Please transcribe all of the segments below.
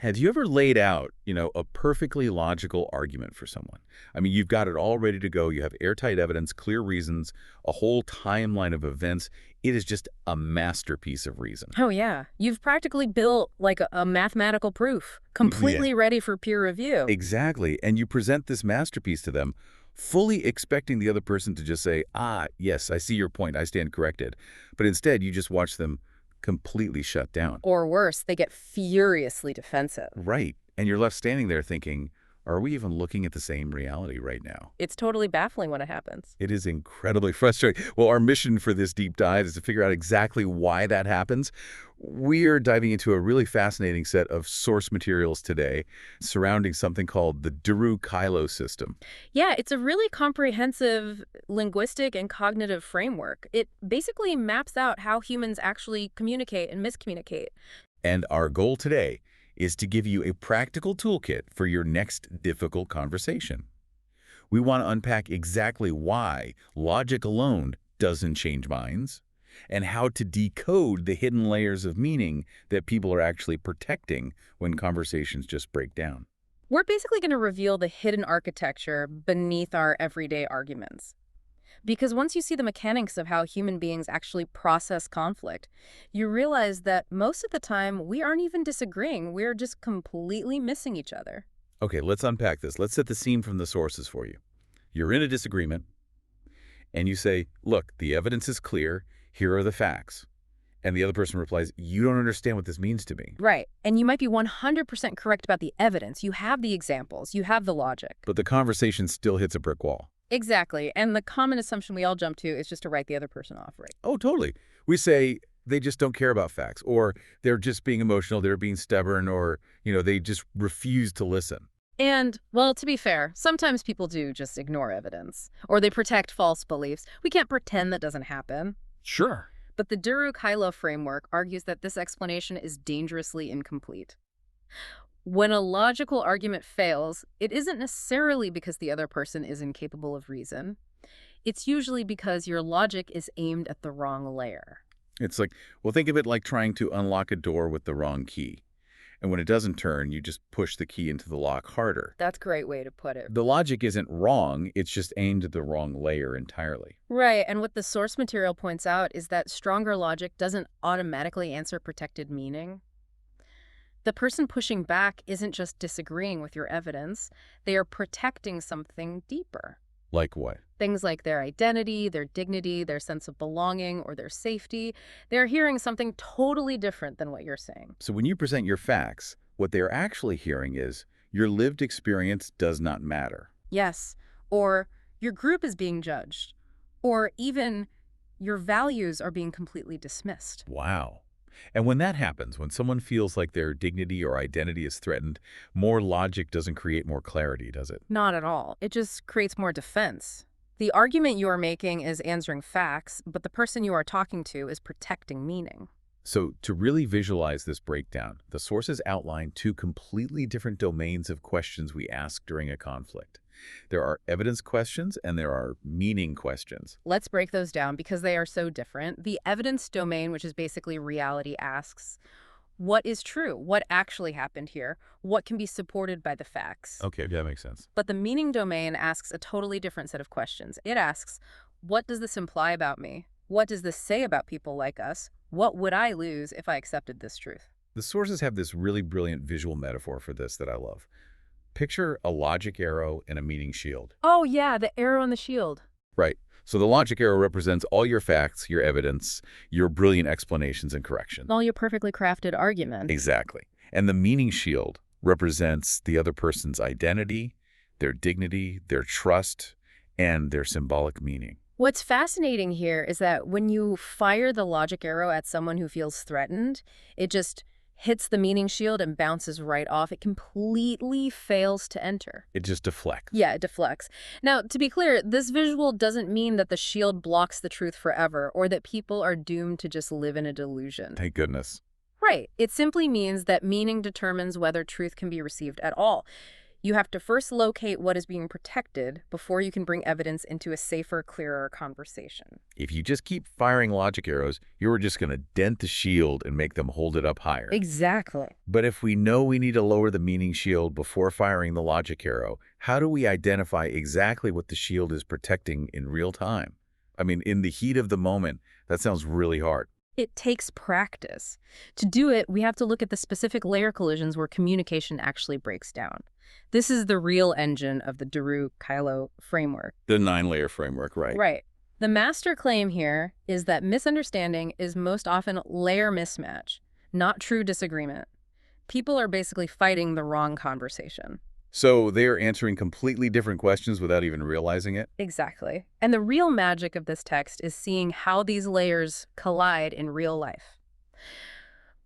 Have you ever laid out, a perfectly logical argument for someone? I mean, you've got it all ready to go. You have airtight evidence, clear reasons, a whole timeline of events. It is just a masterpiece of reason. Oh, yeah. You've practically built like a mathematical proof, Yeah, completely ready for peer review. exactly. And you present this masterpiece to them, fully expecting the other person to just say, yes, I see your point. I stand corrected. But instead, you just watch them completely shut down. Or worse, they get furiously defensive. Right. And you're left standing there thinking, are we even looking at the same reality right now? It's totally baffling when it happens. It is incredibly frustrating. Well, our mission for this deep dive is to figure out exactly why that happens. We are diving into a really fascinating set of source materials today surrounding something called the Deru Kailo system. Yeah, it's a really comprehensive linguistic and cognitive framework. It basically maps out how humans actually communicate and miscommunicate. And our goal today is to give you a practical toolkit for your next difficult conversation. We want to unpack exactly why logic alone doesn't change minds, and how to decode the hidden layers of meaning that people are actually protecting when conversations just break down. We're basically going to reveal the hidden architecture beneath our everyday arguments. Because once you see the mechanics of how human beings actually process conflict, you realize that most of the time we aren't even disagreeing, we're just completely missing each other. Okay, let's unpack this. Let's set the scene from the sources for you. You're in a disagreement, and you say, look, the evidence is clear. Here are the facts. And the other person replies, you don't understand what this means to me. Right. And you might be 100% correct about the evidence. You have the examples. You have the logic. But the conversation still hits a brick wall. Exactly. And the common assumption we all jump to is just to write the other person off, right? Oh, totally. We say they just don't care about facts, or they're just being emotional, they're being stubborn, or, they just refuse to listen. And, well, to be fair, sometimes people do just ignore evidence, or they protect false beliefs. We can't pretend that doesn't happen. Sure. But the Deru Kailo framework argues that this explanation is dangerously incomplete. When a logical argument fails, it isn't necessarily because the other person is incapable of reason. It's usually because your logic is aimed at the wrong layer. It's like, well, think of it like trying to unlock a door with the wrong key. And when it doesn't turn, you just push the key into the lock harder. That's a great way to put it. The logic isn't wrong, it's just aimed at the wrong layer entirely. Right, and what the source material points out is that stronger logic doesn't automatically answer protected meaning. The person pushing back isn't just disagreeing with your evidence, they are protecting something deeper. Like what? Things like their identity, their dignity, their sense of belonging, or their safety. They're hearing something totally different than what you're saying. So when you present your facts, what they're actually hearing is, your lived experience does not matter. Yes, or your group is being judged, or even your values are being completely dismissed. Wow. And when that happens, when someone feels like their dignity or identity is threatened, more logic doesn't create more clarity, does it? Not at all. It just creates more defense. The argument you are making is answering facts, but the person you are talking to is protecting meaning. So to really visualize this breakdown, the sources outline two completely different domains of questions we ask during a conflict. There are evidence questions and there are meaning questions. Let's break those down because they are so different. The evidence domain, which is basically reality, asks, what is true? What actually happened here? What can be supported by the facts? Okay, that makes sense. But the meaning domain asks a totally different set of questions. It asks, what does this imply about me? What does this say about people like us? What would I lose if I accepted this truth? The sources have this really brilliant visual metaphor for this that I love. Picture a logic arrow and a meaning shield. Oh, yeah, the arrow and the shield. Right. So the logic arrow represents all your facts, your evidence, your brilliant explanations and corrections. All your perfectly crafted arguments. Exactly. And the meaning shield represents the other person's identity, their dignity, their trust, and their symbolic meaning. What's fascinating here is that when you fire the logic arrow at someone who feels threatened, it just hits the meaning shield and bounces right off. It completely fails to enter. It just deflects. Yeah, it deflects. Now, to be clear, this visual doesn't mean that the shield blocks the truth forever or that people are doomed to just live in a delusion. Thank goodness. Right. It simply means that meaning determines whether truth can be received at all. You have to first locate what is being protected before you can bring evidence into a safer, clearer conversation. If you just keep firing logic arrows, you're just going to dent the shield and make them hold it up higher. Exactly. But if we know we need to lower the meaning shield before firing the logic arrow, how do we identify exactly what the shield is protecting in real time? I mean, in the heat of the moment, that sounds really hard. It takes practice. To do it, we have to look at the specific layer collisions where communication actually breaks down. This is the real engine of the Deru Kailo framework. The 9-layer framework, right? Right. The master claim here is that misunderstanding is most often layer mismatch, not true disagreement. People are basically fighting the wrong conversation. So they're answering completely different questions without even realizing it? Exactly. And the real magic of this text is seeing how these layers collide in real life.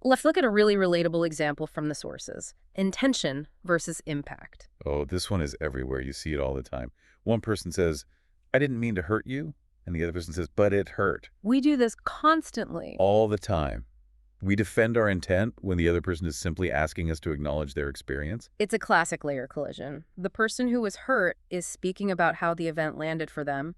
Let's look at a really relatable example from the sources. Intention versus impact. Oh, this one is everywhere. You see it all the time. One person says, I didn't mean to hurt you. And the other person says, but it hurt. We do this constantly. All the time. We defend our intent when the other person is simply asking us to acknowledge their experience. It's a classic layer collision. The person who was hurt is speaking about how the event landed for them,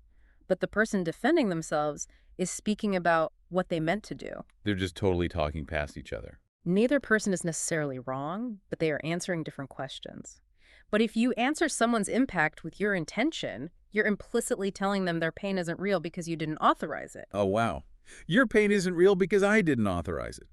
but the person defending themselves is speaking about what they meant to do. They're just totally talking past each other. Neither person is necessarily wrong, but they are answering different questions. But if you answer someone's impact with your intention, you're implicitly telling them their pain isn't real because you didn't authorize it. Oh, wow. Your pain isn't real because I didn't authorize it.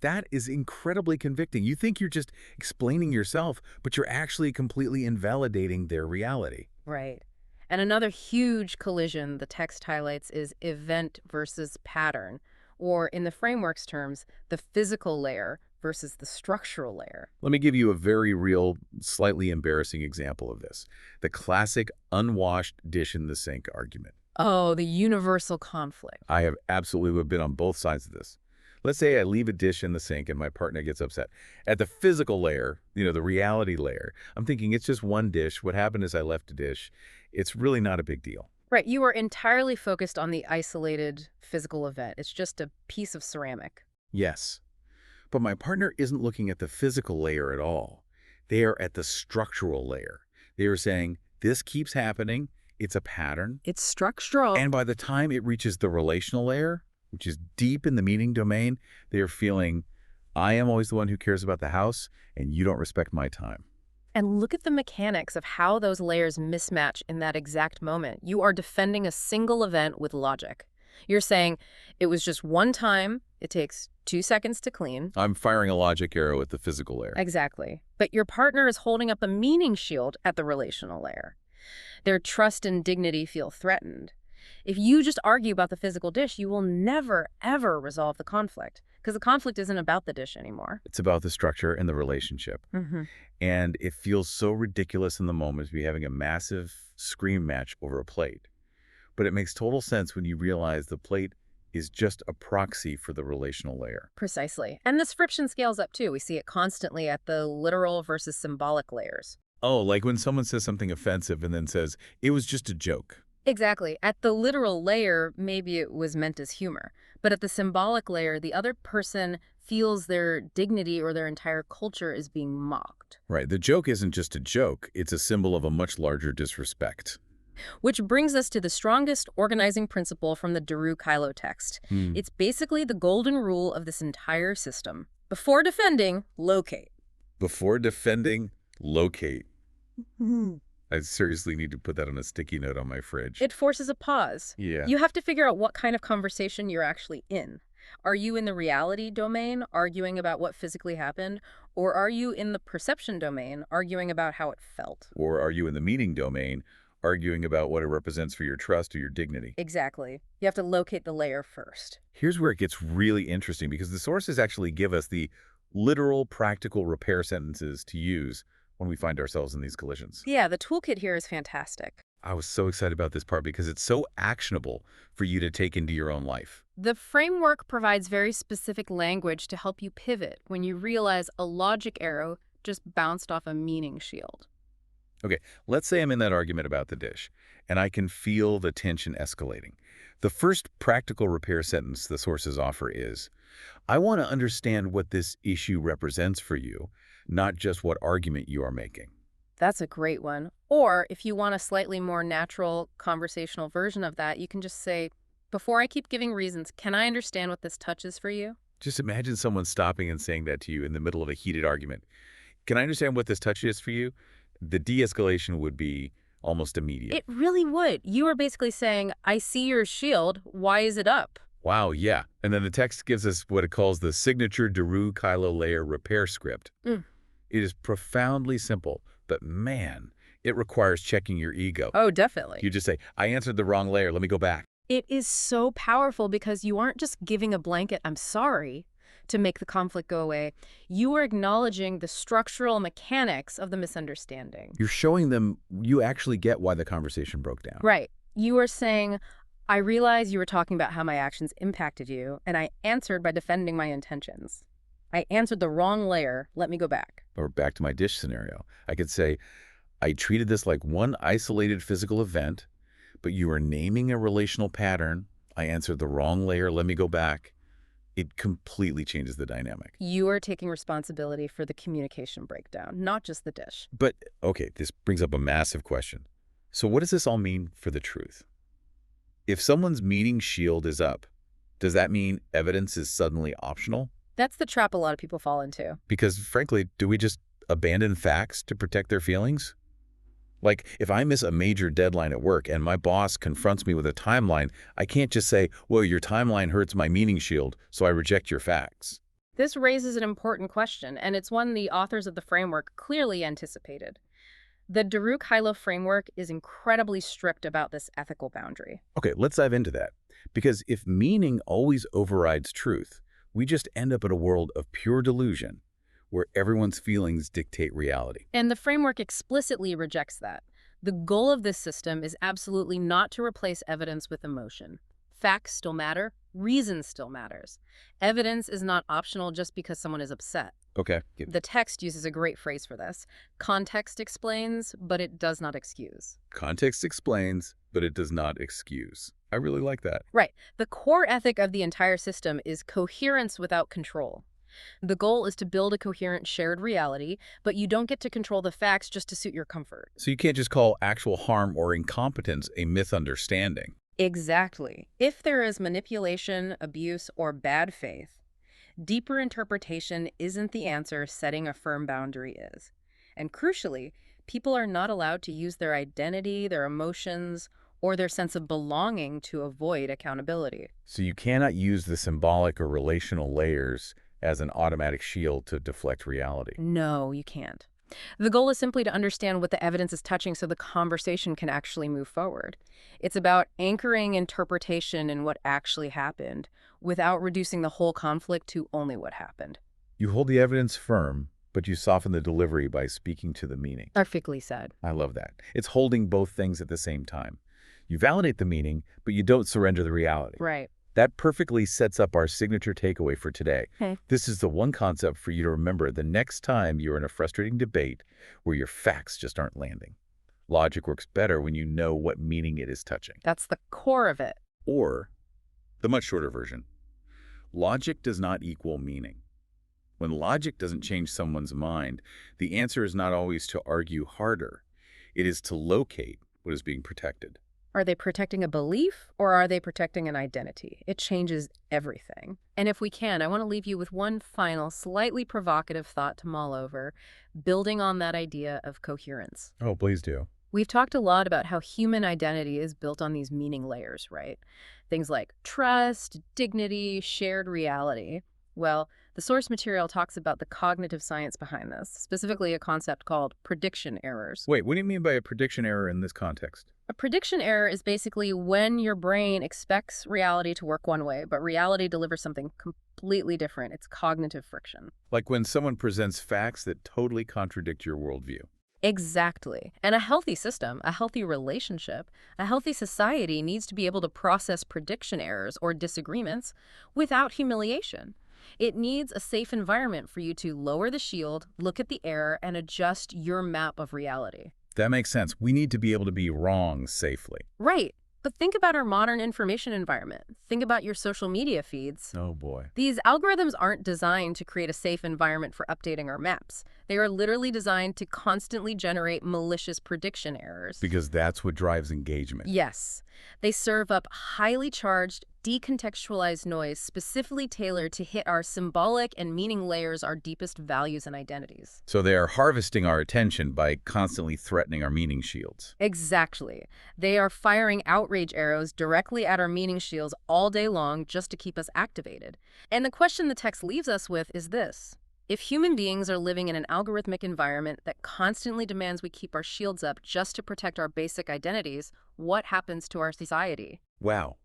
That is incredibly convicting. You think you're just explaining yourself, but you're actually completely invalidating their reality. Right. And another huge collision the text highlights is event versus pattern, or in the framework's terms, the physical layer versus the structural layer. Let me give you a very real, slightly embarrassing example of this. The classic unwashed dish in the sink argument. Oh, the universal conflict. I have absolutely been on both sides of this. Let's say I leave a dish in the sink and my partner gets upset. At the physical layer, the reality layer, I'm thinking it's just one dish. What happened is I left a dish. It's really not a big deal. Right, you are entirely focused on the isolated physical event. It's just a piece of ceramic. Yes. But my partner isn't looking at the physical layer at all. They are at the structural layer. They are saying, this keeps happening. It's a pattern. It's structural. And by the time it reaches the relational layer, which is deep in the meaning domain, they are feeling, I am always the one who cares about the house, and you don't respect my time. And look at the mechanics of how those layers mismatch in that exact moment. You are defending a single event with logic. You're saying, it was just one time, it takes 2 seconds to clean. I'm firing a logic arrow at the physical layer. Exactly. But your partner is holding up a meaning shield at the relational layer. Their trust and dignity feel threatened. If you just argue about the physical dish, you will never, ever resolve the conflict, because the conflict isn't about the dish anymore. It's about the structure and the relationship. And it feels so ridiculous in the moment to be having a massive scream match over a plate. But it makes total sense when you realize the plate is just a proxy for the relational layer. Precisely. And this friction scales up too. We see it constantly at the literal versus symbolic layers. Oh, like when someone says something offensive and then says, it was just a joke. Exactly. At the literal layer, maybe it was meant as humor. But at the symbolic layer, the other person feels their dignity or their entire culture is being mocked. Right. The joke isn't just a joke. It's a symbol of a much larger disrespect. Which brings us to the strongest organizing principle from the Deru Kailo text. It's basically the golden rule of this entire system. Before defending, locate. Before defending, locate. I seriously need to put that on a sticky note on my fridge. It forces a pause. Yeah. You have to figure out what kind of conversation you're actually in. Are you in the reality domain, arguing about what physically happened? Or are you in the perception domain, arguing about how it felt? Or are you in the meaning domain, arguing about what it represents for your trust or your dignity? Exactly. You have to locate the layer first. Here's where it gets really interesting, because the sources actually give us the literal, practical repair sentences to use when we find ourselves in these collisions. Yeah, the toolkit here is fantastic. I was so excited about this part because it's so actionable for you to take into your own life. The framework provides very specific language to help you pivot when you realize a logic arrow just bounced off a meaning shield. Okay, let's say I'm in that argument about the dish, and I can feel the tension escalating. The first practical repair sentence the sources offer is, I want to understand what this issue represents for you, not just what argument you are making. That's a great one. Or if you want a slightly more natural conversational version of that, you can just say, before I keep giving reasons, can I understand what this touches for you? Just imagine someone stopping and saying that to you in the middle of a heated argument. Can I understand what this touch is for you? The de-escalation would be almost immediate. It really would. You are basically saying, I see your shield. Why is it up? Wow, yeah. And then the text gives us what it calls the signature Deru Kailo layer repair script. Mm. It is profoundly simple, but man, it requires checking your ego. Oh, definitely. You just say, I answered the wrong layer, let me go back. It is so powerful because you aren't just giving a blanket, I'm sorry, to make the conflict go away. You are acknowledging the structural mechanics of the misunderstanding. You're showing them you actually get why the conversation broke down. Right. You are saying, I realize you were talking about how my actions impacted you, and I answered by defending my intentions. I answered the wrong layer. Let me go back. Or back to my dish scenario. I could say, I treated this like one isolated physical event, but you are naming a relational pattern. I answered the wrong layer. Let me go back. It completely changes the dynamic. You are taking responsibility for the communication breakdown, not just the dish. But, okay, this brings up a massive question. So what does this all mean for the truth? If someone's meaning shield is up, does that mean evidence is suddenly optional? That's the trap a lot of people fall into. Because, frankly, do we just abandon facts to protect their feelings? Like, if I miss a major deadline at work and my boss confronts me with a timeline, I can't just say, well, your timeline hurts my meaning shield, so I reject your facts. This raises an important question, and it's one the authors of the framework clearly anticipated. The Deru Kailo framework is incredibly strict about this ethical boundary. Okay, let's dive into that. Because if meaning always overrides truth, we just end up in a world of pure delusion, where everyone's feelings dictate reality. And the framework explicitly rejects that. The goal of this system is absolutely not to replace evidence with emotion. Facts still matter. Reason still matters. Evidence is not optional just because someone is upset. Okay. The text uses a great phrase for this. Context explains, but it does not excuse. Context explains, but it does not excuse. I really like that. Right. The core ethic of the entire system is coherence without control. The goal is to build a coherent shared reality, but you don't get to control the facts just to suit your comfort. So you can't just call actual harm or incompetence a misunderstanding. Exactly. If there is manipulation, abuse, or bad faith, deeper interpretation isn't the answer, setting a firm boundary is. And crucially, people are not allowed to use their identity, their emotions, or their sense of belonging to avoid accountability. So you cannot use the symbolic or relational layers as an automatic shield to deflect reality. No, you can't. The goal is simply to understand what the evidence is touching so the conversation can actually move forward. It's about anchoring interpretation in what actually happened without reducing the whole conflict to only what happened. You hold the evidence firm, but you soften the delivery by speaking to the meaning. Perfectly said. I love that. It's holding both things at the same time. You validate the meaning, but you don't surrender the reality. Right. That perfectly sets up our signature takeaway for today. Okay. This is the one concept for you to remember the next time you're in a frustrating debate where your facts just aren't landing. Logic works better when you know what meaning it is touching. That's the core of it. Or, the much shorter version, logic does not equal meaning. When logic doesn't change someone's mind, the answer is not always to argue harder. It is to locate what is being protected. Are they protecting a belief or are they protecting an identity? It changes everything. And if we can, I want to leave you with one final, slightly provocative thought to mull over, building on that idea of coherence. Oh, please do. We've talked a lot about how human identity is built on these meaning layers, right? Things like trust, dignity, shared reality. Well, the source material talks about the cognitive science behind this, specifically a concept called prediction errors. Wait, what do you mean by a prediction error in this context? A prediction error is basically when your brain expects reality to work one way, but reality delivers something completely different. It's cognitive friction. Like when someone presents facts that totally contradict your worldview. Exactly. And a healthy system, a healthy relationship, a healthy society needs to be able to process prediction errors or disagreements without humiliation. It needs a safe environment for you to lower the shield, look at the error, and adjust your map of reality. That makes sense. We need to be able to be wrong safely. Right. But think about our modern information environment. Think about your social media feeds. Oh boy. These algorithms aren't designed to create a safe environment for updating our maps. They are literally designed to constantly generate malicious prediction errors. Because that's what drives engagement. Yes, they serve up highly charged, decontextualized noise specifically tailored to hit our symbolic and meaning layers, our deepest values and identities. So they are harvesting our attention by constantly threatening our meaning shields. Exactly. They are firing outrage arrows directly at our meaning shields all day long just to keep us activated. And the question the text leaves us with is this. If human beings are living in an algorithmic environment that constantly demands we keep our shields up just to protect our basic identities, what happens to our society? Wow.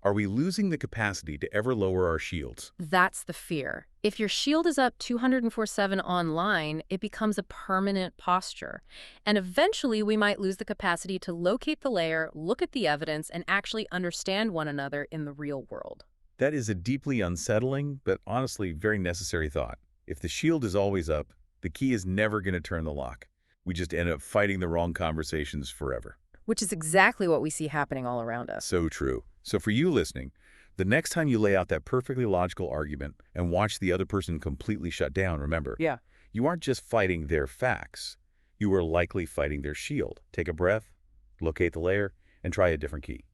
Are we losing the capacity to ever lower our shields? That's the fear. If your shield is up 204/7 online, it becomes a permanent posture. And eventually we might lose the capacity to locate the layer, look at the evidence, and actually understand one another in the real world. That is a deeply unsettling, but honestly very necessary thought. If the shield is always up, the key is never going to turn the lock. We just end up fighting the wrong conversations forever. Which is exactly what we see happening all around us. So true. So for you listening, the next time you lay out that perfectly logical argument and watch the other person completely shut down, remember, Yeah. you aren't just fighting their facts. You are likely fighting their shield. Take a breath, locate the layer, and try a different key.